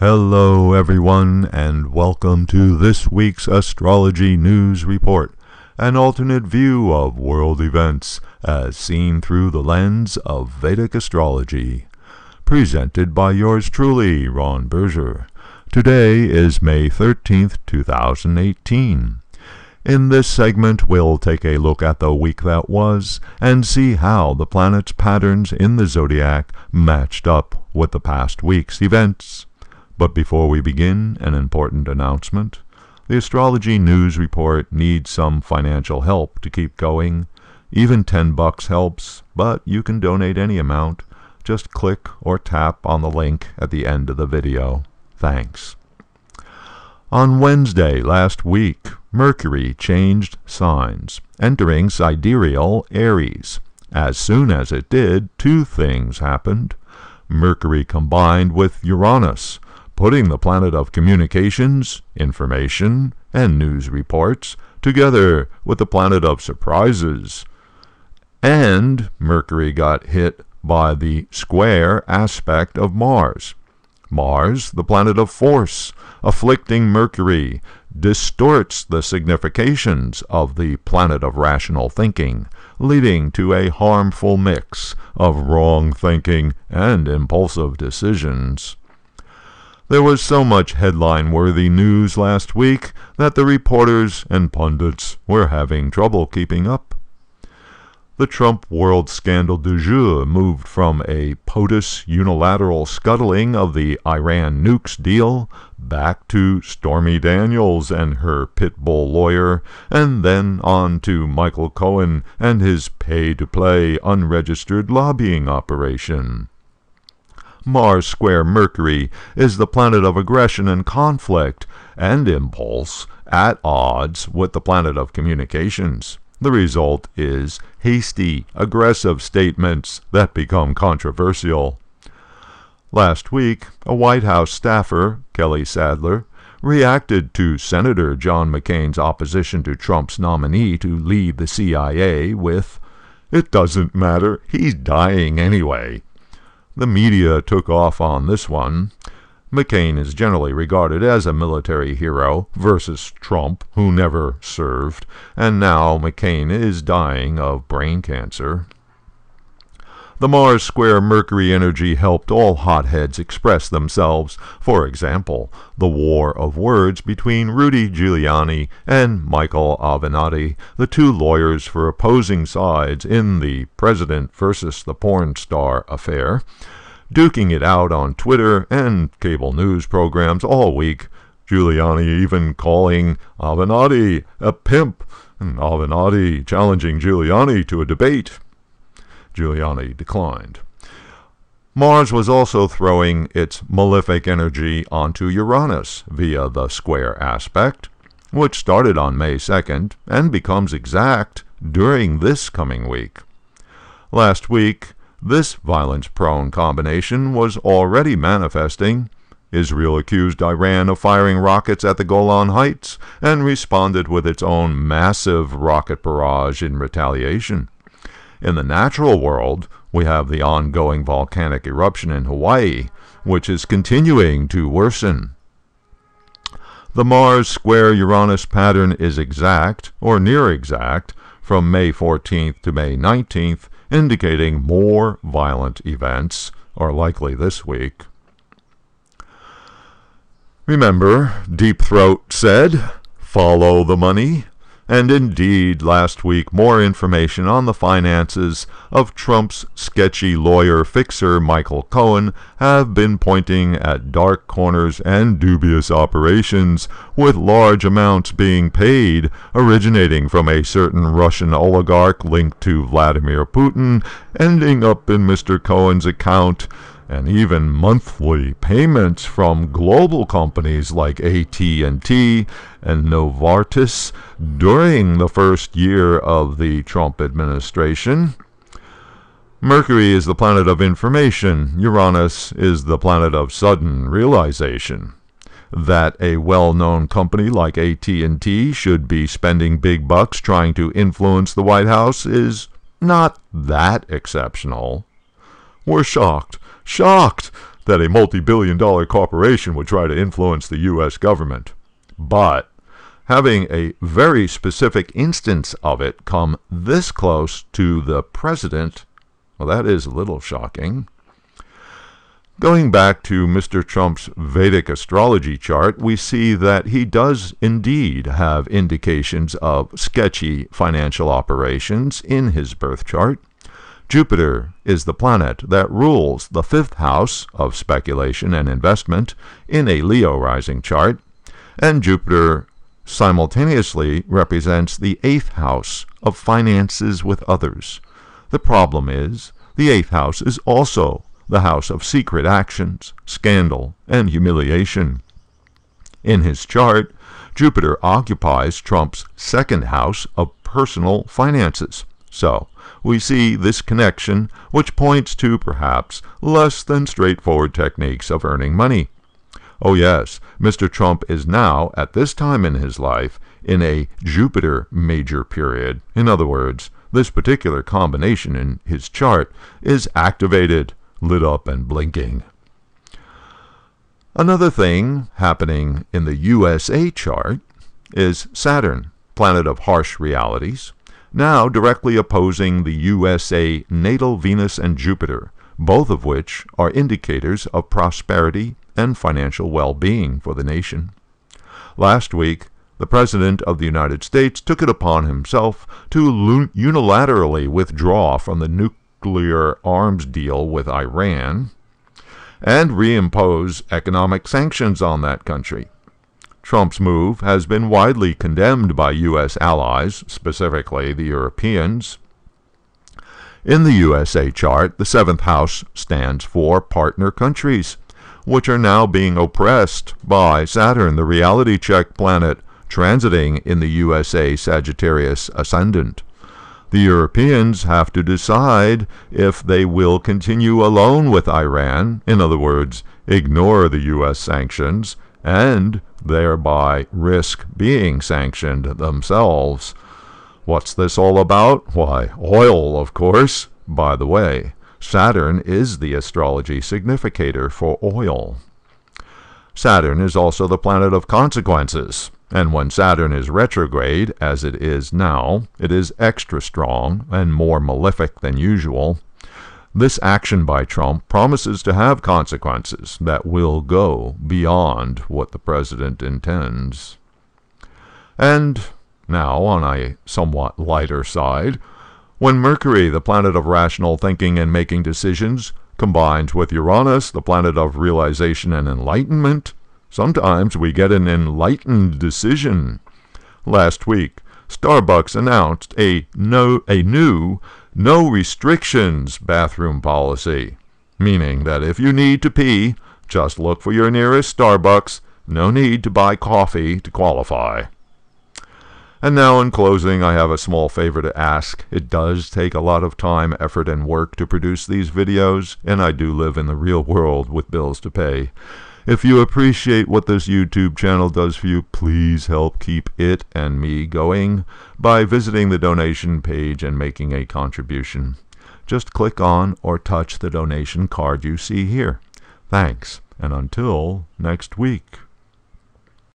Hello everyone, and welcome to this week's Astrology News Report, an alternate view of world events as seen through the lens of Vedic Astrology. Presented by yours truly, Ron Berger. Today is May 13th, 2018. In this segment, we'll take a look at the week that was and see how the planets' patterns in the zodiac matched up with the past week's events. But before we begin, an important announcement. The Astrology News Report needs some financial help to keep going. Even $10 helps, but you can donate any amount. Just click or tap on the link at the end of the video. Thanks. On Wednesday last week, Mercury changed signs, entering sidereal Aries. As soon as it did, two things happened. Mercury combined with Uranus, putting the planet of communications, information, and news reports together with the planet of surprises. And Mercury got hit by the square aspect of Mars. Mars, the planet of force, afflicting Mercury, distorts the significations of the planet of rational thinking, leading to a harmful mix of wrong thinking and impulsive decisions. There was so much headline-worthy news last week that the reporters and pundits were having trouble keeping up. The Trump world scandal du jour moved from a POTUS unilateral scuttling of the Iran Nuke Deal back to Stormy Daniels and her pit bull lawyer, and then on to Michael Cohen and his pay-to-play unregistered lobbying operation. Mars square Mercury is the planet of aggression and conflict and impulse at odds with the planet of communications. The result is hasty, aggressive statements that become controversial. Last week, a White House staffer, Kelly Sadler, reacted to Senator John McCain's opposition to Trump's nominee to lead the CIA with, "It doesn't matter, he's dying anyway." The media took off on this one. McCain is generally regarded as a military hero versus Trump, who never served, and now McCain is dying of brain cancer. The Mars square Mercury energy helped all hotheads express themselves. For example, the war of words between Rudy Giuliani and Michael Avenatti, the two lawyers for opposing sides in the President versus the Porn Star affair, duking it out on Twitter and cable news programs all week, Giuliani even calling Avenatti a pimp, and Avenatti challenging Giuliani to a debate. Giuliani declined. Mars was also throwing its malefic energy onto Uranus via the square aspect, which started on May 2nd and becomes exact during this coming week. Last week, this violence-prone combination was already manifesting. Israel accused Iran of firing rockets at the Golan Heights and responded with its own massive rocket barrage in retaliation. In the natural world, we have the ongoing volcanic eruption in Hawaii, which is continuing to worsen. The Mars square Uranus pattern is exact, or near exact, from May 14th to May 19th, indicating more violent events are likely this week. Remember, Deep Throat said, "Follow the money." And indeed, last week, more information on the finances of Trump's sketchy lawyer fixer Michael Cohen have been pointing at dark corners and dubious operations, with large amounts being paid, originating from a certain Russian oligarch linked to Vladimir Putin, ending up in Mr. Cohen's account, and even monthly payments from global companies like AT&T and Novartis during the first year of the Trump administration. Mercury is the planet of information. Uranus is the planet of sudden realization. That a well-known company like AT&T should be spending big bucks trying to influence the White House is not that exceptional. We're shocked that a multi-billion-dollar corporation would try to influence the U.S. government. But having a very specific instance of it come this close to the president, well, that is a little shocking. Going back to Mr. Trump's Vedic astrology chart, we see that he does indeed have indications of sketchy financial operations in his birth chart. Jupiter is the planet that rules the 5th house of speculation and investment in a Leo rising chart, and Jupiter simultaneously represents the 8th house of finances with others. The problem is, the 8th house is also the house of secret actions, scandal, and humiliation. In his chart, Jupiter occupies Trump's 2nd house of personal finances. So, we see this connection, which points to perhaps less than straightforward techniques of earning money. Oh yes, Mr. Trump is now, at this time in his life, in a Jupiter major period. In other words, this particular combination in his chart is activated, lit up, and blinking. Another thing happening in the USA chart is Saturn, planet of harsh realities, now directly opposing the USA natal Venus and Jupiter, both of which are indicators of prosperity and financial well-being for the nation. Last week, the President of the United States took it upon himself to unilaterally withdraw from the nuclear arms deal with Iran and reimpose economic sanctions on that country. Trump's move has been widely condemned by U.S. allies, specifically the Europeans. In the USA chart, the 7th house stands for partner countries, which are now being oppressed by Saturn, the reality check planet, transiting in the USA Sagittarius ascendant. The Europeans have to decide if they will continue alone with Iran, in other words, ignore the U.S. sanctions, and thereby risk being sanctioned themselves. What's this all about? Why, oil, of course. By the way, Saturn is the astrology significator for oil. Saturn is also the planet of consequences, and when Saturn is retrograde, as it is now, it is extra strong and more malefic than usual. This action by Trump promises to have consequences that will go beyond what the president intends. And now, on a somewhat lighter side, when Mercury, the planet of rational thinking and making decisions, combines with Uranus, the planet of realization and enlightenment, sometimes we get an enlightened decision. Last week, Starbucks announced a new no restrictions bathroom policy, meaning that if you need to pee, just look for your nearest Starbucks. No need to buy coffee to qualify. And now in closing, I have a small favor to ask. It does take a lot of time, effort, and work to produce these videos, and I do live in the real world with bills to pay. If you appreciate what this YouTube channel does for you, please help keep it and me going by visiting the donation page and making a contribution. Just click on or touch the donation card you see here. Thanks, and until next week.